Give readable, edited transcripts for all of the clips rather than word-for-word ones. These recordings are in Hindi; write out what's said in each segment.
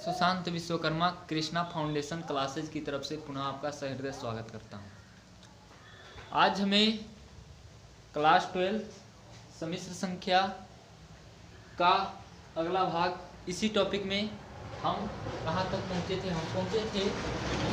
सुशांत विश्वकर्मा कृष्णा फाउंडेशन क्लासेज की तरफ से पुनः आपका सहृदय स्वागत करता हूं। आज हमें क्लास 12 सम्मिश्र संख्या का अगला भाग, इसी टॉपिक में हम कहाँ तक पहुँचे थे। हम पहुँचे थे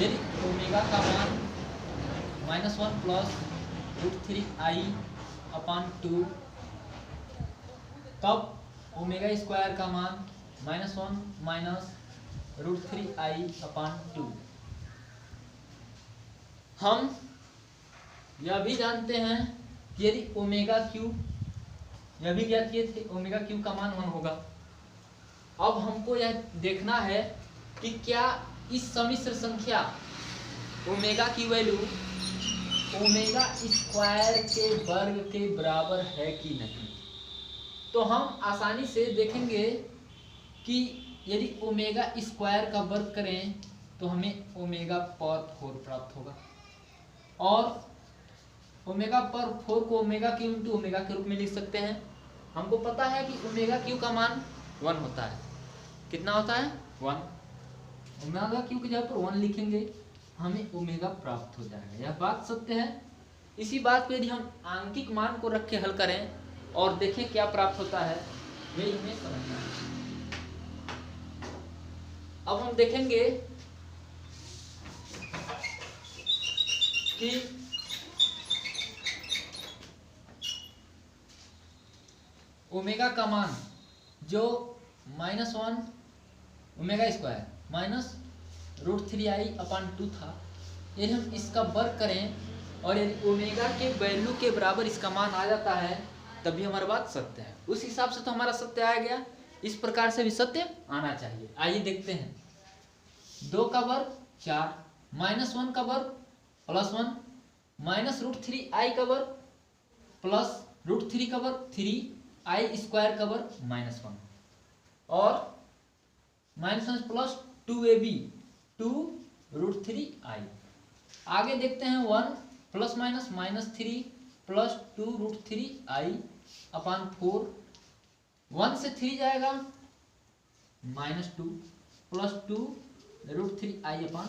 यदि ओमेगा का मान -1 प्लस √3i/2, तब ओमेगा स्क्वायर का मान -1 माइनस √3i/2। हम यह भी जानते हैं कि यदि ओमेगा क्यू, यह भी ज्ञात किए थे ओमेगा क्यू का मान 1 होगा। अब हमको यह देखना है कि क्या इस सम्मिश्र संख्या ओमेगा की वैल्यू ओमेगा स्क्वायर के वर्ग के बराबर है कि नहीं। तो हम आसानी से देखेंगे कि यदि ओमेगा स्क्वायर का वर्ग करें तो हमें ओमेगा पर 4 प्राप्त होगा, और ओमेगा पर 4 को ओमेगा क्यू इंटू ओमेगा के रूप में लिख सकते हैं। हमको पता है कि ओमेगा क्यू का मान 1 होता है। कितना होता है? 1। ओमेगा क्यू की जगह पर 1 लिखेंगे, हमें ओमेगा प्राप्त हो जाएगा। यह बात सत्य है। इसी बात को यदि हम आंकिक मान को रख के हल करें और देखें क्या प्राप्त होता है, यही हमें समझना है। अब हम देखेंगे कि ओमेगा का मान जो -1 ओमेगा स्क्वायर माइनस √3i/2 था, यदि हम इसका वर्ग करें और यदि ओमेगा के वैल्यू के बराबर इसका मान आ जाता है, तभी हमारी बात सत्य है। उस हिसाब से तो हमारा सत्य आ गया, इस प्रकार से भी सत्य आना चाहिए। आइए देखते हैं। 2 का वर्ग 4, -1 का वर्ग +1, माइनस √3i का वर्ग प्लस √3 का वर्ग 3i स्क्वायर का वर्ग -1, और -1 प्लस 2ab 2√3i। आगे देखते हैं 1 प्लस माइनस -3 प्लस 2√3i/4। 1 से 3 जाएगा -2 प्लस 2√3i/4।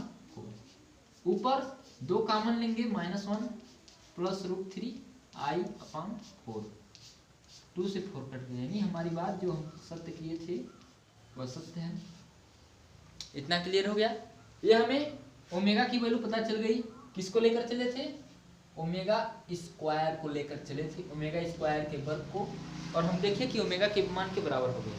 ऊपर 2 कॉमन लेंगे, -1 प्लस √3i/4। 2 से 4 कट गया, यानी हमारी बात जो हम सत्य किए थे वह सत्य है। इतना क्लियर हो गया। ये हमें ओमेगा की वैल्यू पता चल गई। किसको लेकर चले थे? ओमेगा स्क्वायर को लेकर चले थे, ओमेगा स्क्वायर के वर्ग को, और हम देखें कि ओमेगा के मान के बराबर हो गया।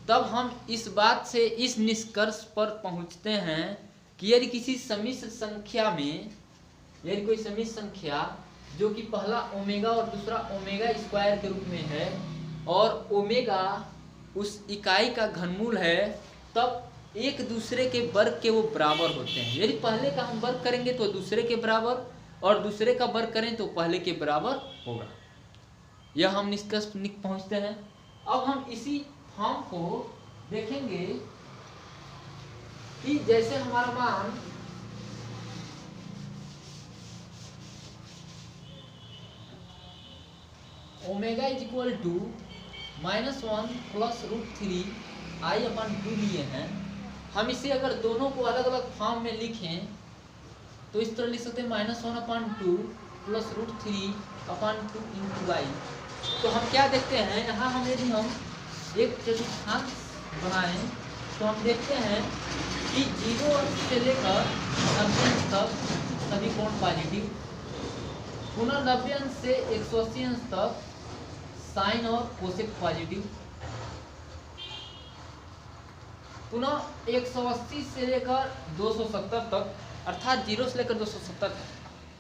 तब हम इस बात से इस निष्कर्ष पर पहुंचते हैं कि यदि किसी सम्मिश्र संख्या में, यदि कोई सम्मिश्र संख्या जो कि पहला ओमेगा और दूसरा ओमेगा स्क्वायर के रूप में है, और ओमेगा उस इकाई का घनमूल है, तब एक दूसरे के वर्ग के वो बराबर होते हैं। यदि पहले का हम वर्ग करेंगे तो दूसरे के बराबर, और दूसरे का वर्ग करें तो पहले के बराबर होगा। यह हम निष्कर्ष पहुंचते हैं। अब हम इसी फॉर्म को देखेंगे कि जैसे हमारा मान ओमेगा = -1 प्लस √3i/2 लिए हैं। हम इसे अगर दोनों को अलग अलग फॉर्म में लिखें तो इस तरह लिख सकते हैं -1/2 प्लस √3/2 इंटू i। तो हम क्या देखते हैं यहाँ, हम यदि हम एक चतुर्थांश बनाएं तो हम देखते हैं कि 0 से लेकर 90 अंश तक सभी कोण पॉजिटिव, पुनः 90 अंश से 180 अंश तक साइन और कोसेक पॉजिटिव, पुनः 180 से लेकर 270 तक, अर्थात 0 से लेकर 270 तक,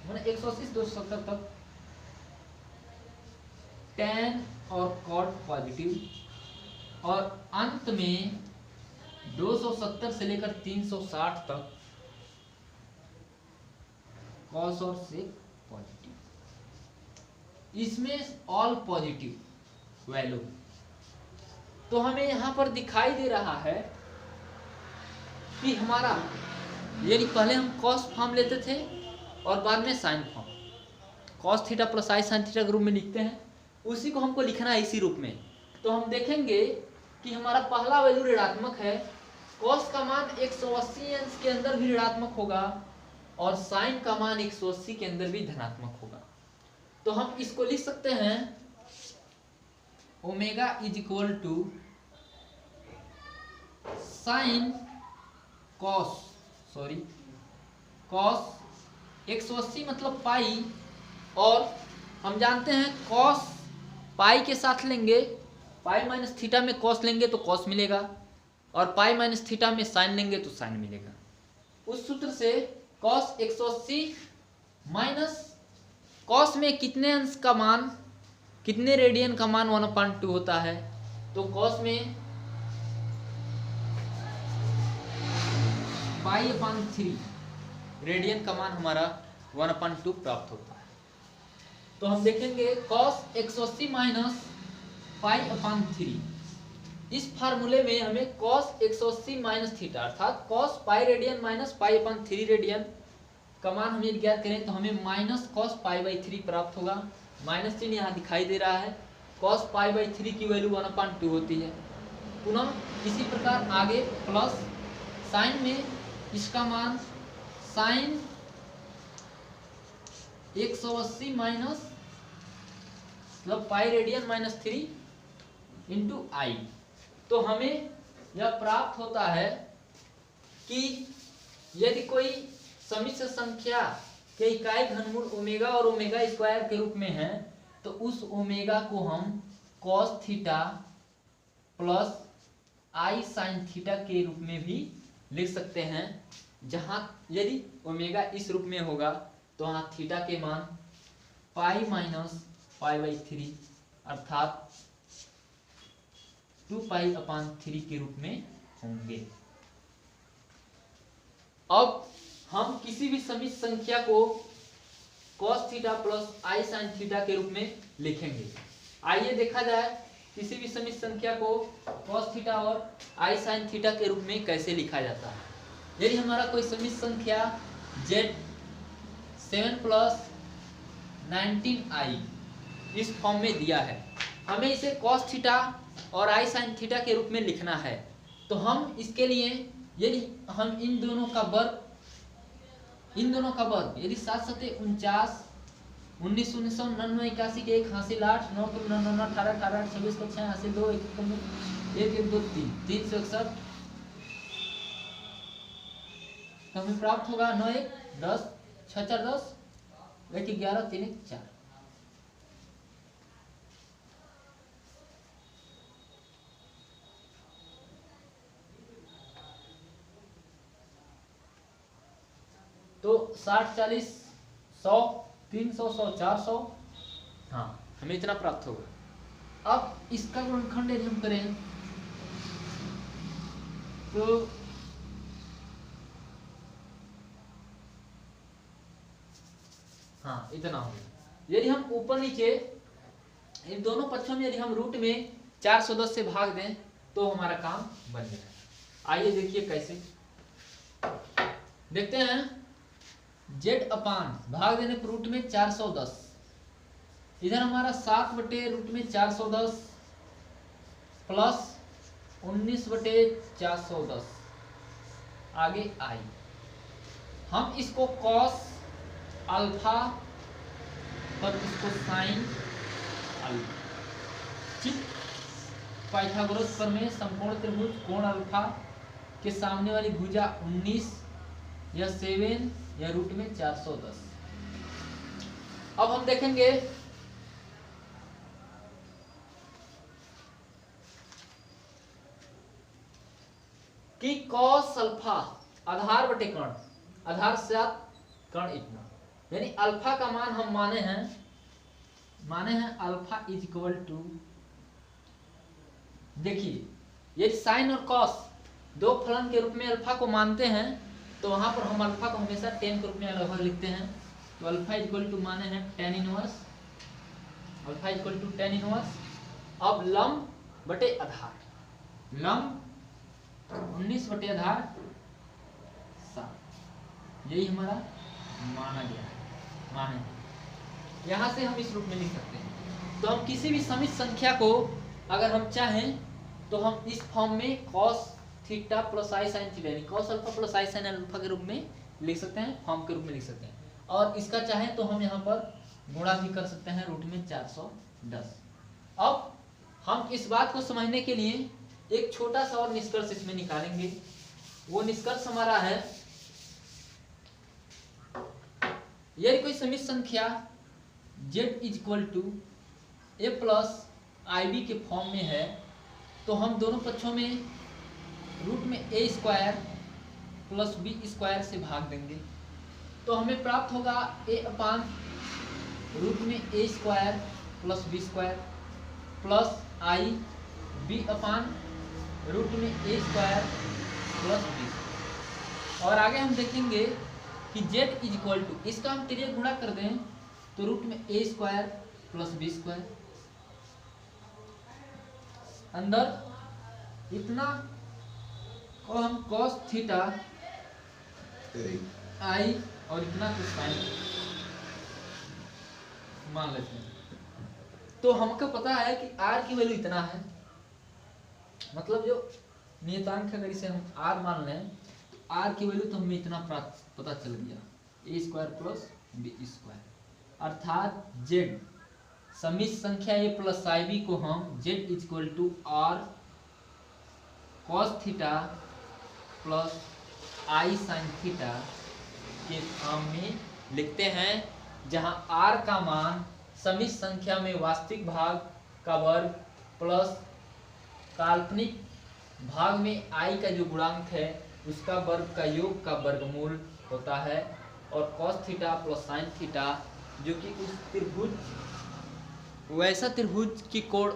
मतलब 180 से 270 तक tan और cot पॉजिटिव, और अंत में 270 से लेकर 360 तक cos और sec पॉजिटिव। इसमें ऑल पॉजिटिव वैल्यू। तो हमें यहाँ पर दिखाई दे रहा है कि हमारा, यदि पहले हम cos फॉर्म लेते थे और बाद में sine form, cos theta plus आई साइन थीटा के रूप में लिखते हैं, उसी को हमको लिखना है इसी रूप में। तो हम देखेंगे कि हमारा पहला वैल्यू ऋणात्मक है, कॉस का मान 180 अंश के अंदर भी ऋणात्मक होगा और साइन का मान 180 के अंदर भी धनात्मक होगा। तो हम इसको लिख सकते हैं omega is equal to sine cos 180 मतलब पाई, और हम जानते हैं कॉस पाई के साथ लेंगे, पाई माइनस थीटा में कॉस लेंगे तो कॉस मिलेगा, और पाई माइनस थीटा में साइन लेंगे तो साइन मिलेगा। उस सूत्र से कॉस 180 माइनस कॉस में कितने अंश का मान, कितने रेडियन का मान 1/2 होता है, तो कॉस में पाई/3 रेडियन का मान हमारा 1/2 प्राप्त होता है। तो हम देखेंगे कॉस 180 माइनस पाई/3, इस फार्मूले में हमें कॉस 180 माइनस थीटा अर्थात कॉस पाई रेडियन माइनस पाई/3 रेडियन का मान हम यदि ज्ञात करें तो हमें माइनस कॉस पाई/3 प्राप्त होगा। माइनस चिन्ह यहाँ दिखाई दे रहा है। कॉस पाई/3 की वैल्यू 1/2 होती है। पुनः इसी प्रकार आगे प्लस साइन में इसका मान साइन 180 माइनस मतलब पाई रेडियन माइनस 3 इंटू आई। तो हमें यह प्राप्त होता है कि यदि कोई समिश्र संख्या के इकाई घनमूल ओमेगा और ओमेगा स्क्वायर के रूप में है तो उस ओमेगा को हम कॉस थीटा प्लस आई साइन थीटा के रूप में भी लिख सकते हैं। जहां यदि ओमेगा इस रूप में होगा तो वहां थीटा के मान पाई माइनस पाई/3 अर्थात 2π/3 के रूप में होंगे। अब हम किसी भी समिश्र संख्या को cos थीटा प्लस आई साइन थीटा के रूप में लिखेंगे। आइए देखा जाए किसी भी समिश्र संख्या को cos थीटा और आई साइन थीटा के रूप में कैसे लिखा जाता है। यदि हमारा कोई समिश्र संख्या z 7 + 19i इस फॉर्म में दिया है, हमें इसे cos थीटा और आई साइन थीटा के रूप में लिखना है। तो हम इसके लिए यदि हम इन दोनों का वर्ग यदि 7 × 7 = 49, 19 × 19 = 81 के 1 हासिल 8, 9 × 9 = 9, 18 × 18 = 26 के 6 हासिल 2, 1 1 2 3 361। तो हमें प्राप्त होगा 9 1 10 6 4 10 1 11 3 1 4। तो 60 40 100 300 100 400, हाँ हमें इतना प्राप्त होगा। अब इसका गुणनखंड यदि हम करें तो हाँ इतना होगा। यदि हम ऊपर नीचे इन दोनों पक्षों में यदि हम रूट में 410 से भाग दें तो हमारा काम बन जाएगा। आइए देखिए कैसे देखते हैं। z अपान भाग देने पर रूट में 410, इधर हमारा 7/√410 प्लस 19/410 आगे आई। हम इसको कॉस अल्फा और इसको साइन अल्फा। चित्त पाइथागोरस प्रमेय समकोण त्रिभुज कोण अल्फा के सामने वाली भुजा 19 या 7 या रूट में 410। अब हम देखेंगे कि कॉस अल्फा आधार बटे कर्ण, आधार से कर्ण इतना, यानी अल्फा का मान हम माने हैं अल्फा इज इक्वल टू, देखिए यदि साइन और कॉस दो फलन के रूप में अल्फा को मानते हैं तो वहां पर हम अल्फा को हमेशा tan के रूप में अलग लिखते हैं। तो अल्फा इक्वल टू माने हैं tan inverse, alpha equal to tan inverse. अब लंब बटे आधार, लंब 19 बटे आधार 7, यही हमारा माना गया है, माने यहां से हम इस रूप में लिख सकते हैं। तो हम किसी भी समिश्र संख्या को अगर हम चाहें तो हम इस फॉर्म में cos थीटा प्लस आई साइन थीटा, यानी कॉस अल्फा प्लस आई साइन अल्फा के रूप में लिख सकते हैं, फॉर्म के रूप में लिख सकते हैं। और इसका चाहे तो हम यहाँ पर गुणा भी कर सकते हैं रूट में 410। अब हम इस बात को समझने के लिए एक छोटा सा और निष्कर्ष इसमें निकालेंगे। वो निष्कर्ष हमारा है, यदि कोई समित संख्या z equal to A plus I B के फॉर्म में है तो हम दोनों पक्षों में रूट में A square plus B square से भाग देंगे, तो हमें प्राप्त होगा ए अपान रूट में A square plus B square plus I B upon root में ए स्क्वायर प्लस बी। और आगे हम देखेंगे कि z इज इक्वल टू, इसका हम तिर्यक गुणा कर दें तो रूट में A square plus B square, अंदर इतना को हम कॉस थीटा आई और इतना को साइन मान लेते हैं। तो हमको पता है कि r की वैल्यू इतना है, मतलब जो नियतांक अगर इसे हम r मान लें तो r की वैल्यू तो हमें इतना पता चल गया, A square plus B square, अर्थात z समित संख्या a प्लस आई बी को हम z equal to r cos theta plus I sine theta के फॉर्म में लिखते हैं, जहां r का मान समित संख्या में वास्तविक भाग का वर्ग प्लस काल्पनिक भाग में i का जो गुणांक है उसका वर्ग का योग का वर्गमूल होता है, और cos theta plus sine theta जो कि उस त्रिभुज, वैसा त्रिभुज की कोण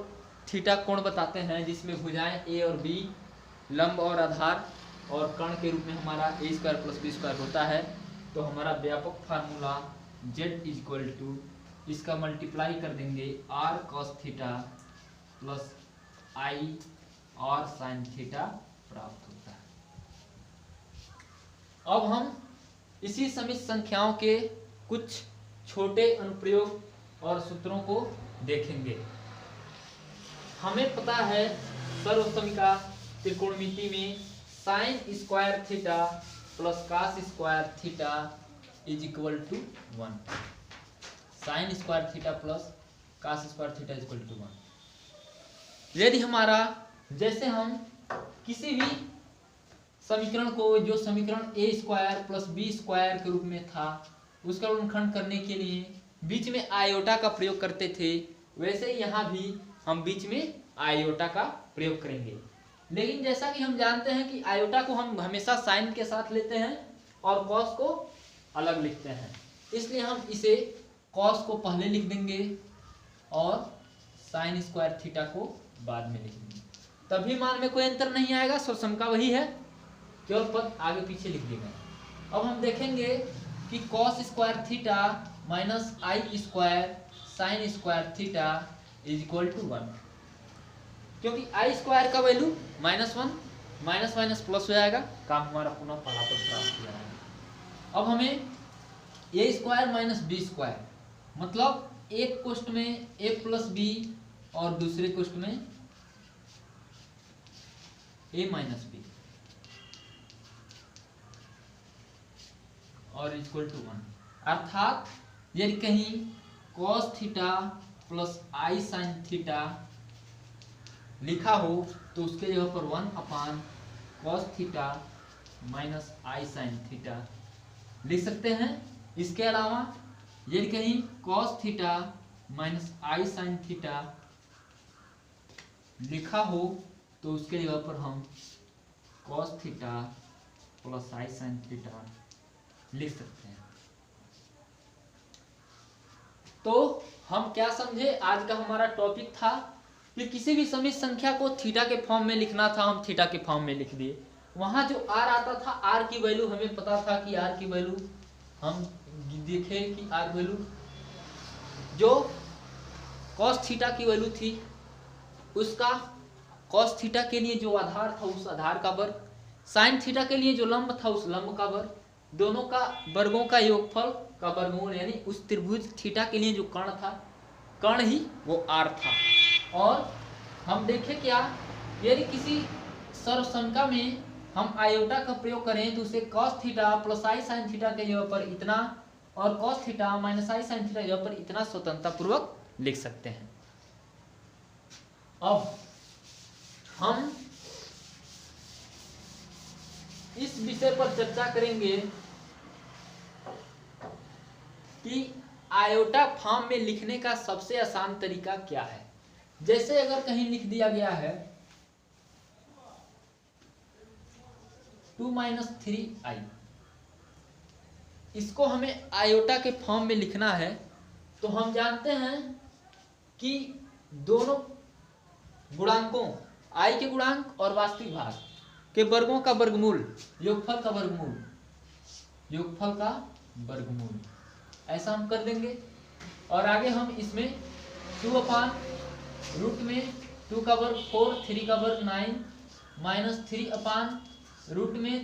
थीटा कोण बताते हैं जिसमें भुजाएं ए और बी लंब और आधार और कर्ण के रूप में हमारा ए स्क्वायर प्लस बी स्क्वायर होता है। तो हमारा व्यापक फार्मूला z इक्वल टू इसका मल्टीप्लाई कर देंगे r cos थीटा प्लस आई और साइन थीटा प्राप्त होता है। अब हम इसी समित संख्याओं के कुछ छोटे अनुप्रयोग और सूत्रों को देखेंगे। हमें पता है सर्वसमिका त्रिकोणमिति में sine square theta plus cos square theta is equal to 1, sine square theta plus cos square theta is equal to 1। यदि हमारा, जैसे हम किसी भी समीकरण को, जो समीकरण ए स्क्वायर प्लस बी स्क्वायर के रूप में था उसका गुणनखंड करने के लिए बीच में आयोटा का प्रयोग करते थे, वैसे यहाँ भी हम बीच में आयोटा का प्रयोग करेंगे। लेकिन जैसा कि हम जानते हैं कि आयोटा को हम हमेशा साइन के साथ लेते हैं और कॉस को अलग लिखते हैं, इसलिए हम इसे कॉस को पहले लिख देंगे और साइन स्क्वायर थीटा को बाद में लिख देंगे, तभी मान में कोई अंतर नहीं आएगा, सर्वसमिका वही है, केवल पद आगे पीछे लिख दिए गए। अब हम देखेंगे कि cos square theta minus I square sine square theta is equal to 1, क्योंकि आई स्क्वायर का वैल्यू -1 माइनस माइनस प्लस हो जाएगा, काम हमारा पुनः फलाफल प्राप्त हो जाएगा। अब हमें ए स्क्वायर माइनस बी स्क्वायर, मतलब एक कोष्ठ में ए प्लस बी और दूसरे कोष्ठ में ए माइनस बी और इक्वल टू 1, अर्थात यदि कहीं कॉस थीटा प्लस आई साइन थीटा लिखा हो तो उसके जगह पर 1 अपान कॉस थीटा माइनस आई साइन थीटा लिख सकते हैं। इसके अलावा यदि कहीं कॉस थीटा माइनस आई साइन थीटा लिखा हो तो उसके जगह पर हम कॉस थीटा प्लस आई साइन थीटा लिख सकते हैं। तो हम क्या समझे, आज का हमारा टॉपिक था कि किसी भी समित संख्या को थीटा के फॉर्म में लिखना था, हम थीटा के फॉर्म में लिख दिए। वहां जो r आता था, r की वैल्यू हमें पता था कि r की वैल्यू हम देखे कि r वैल्यू जो cos थीटा की वैल्यू थी उसका cos थीटा के लिए जो आधार था उस आधार का वर्ग, sin थीटा के लिए जो लंब था उस लंब का वर्ग, दोनों का वर्गों का योगफल का वर्गमूल, यानी उस त्रिभुज थीटा के लिए जो कर्ण था, कर्ण ही वो r था। और हम देखें क्या, यदि किसी सर्वसंख्या में हम आयोटा का प्रयोग करें तो उसे cos थीटा प्लस आई साइन थीटा के जगह पर इतना और cos थीटा माइनस आई साइन थीटा के जगह पर इतना स्वतंत्रता पूर्वक लिख सकते हैं। अब हम इस विषय पर चर्चा करेंगे कि आयोटा फॉर्म में लिखने का सबसे आसान तरीका क्या है। जैसे अगर कहीं लिख दिया गया है 2 माइनस 3i, इसको हमें आयोटा के फॉर्म में लिखना है तो हम जानते हैं कि दोनों गुणांकों i के गुणांक और वास्तविक भाग के वर्गों का वर्गमूल, योगफल का वर्गमूल ऐसा हम कर देंगे। और आगे हम इसमें 2 अपान रूट में 2 का वर्ग 4, 3 का वर्ग 9 माइनस 3 अपान रूट में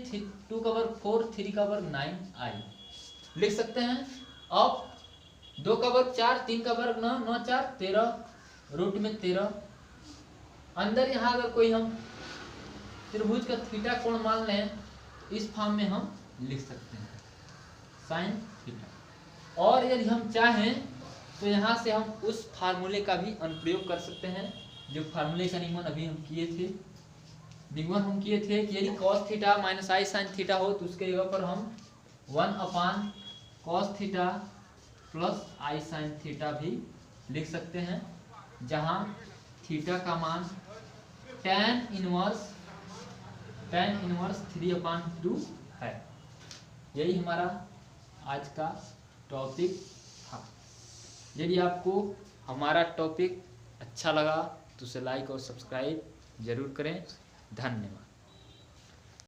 2 का वर्ग 4, 3 का वर्ग 9i लिख सकते हैं। अब 2 का वर्ग 4, 3 का वर्ग 9, 9 4 13 रूट में 13। अंदर यहाँ अगर कोई हम त्रिभुज का थीटा कोण मान लें इस फॉर्म में हम लिख सकते हैं साइन थीटा। और यदि हम चाहें तो यहाँ से हम उस फार्मूले का भी अनुप्रयोग कर सकते हैं जो फार्मूले का निगमन अभी हम किए थे कि यदि cos थीटा माइनस आई साइन थीटा हो तो उसके जगह पर हम 1 अपान cos थीटा प्लस आई साइन थीटा भी लिख सकते हैं, जहाँ थीटा का मान tan इनवर्स 3/2 है। यही हमारा आज का टॉपिक था। यदि आपको हमारा टॉपिक अच्छा लगा तो उसे लाइक और सब्सक्राइब जरूर करें। धन्यवाद।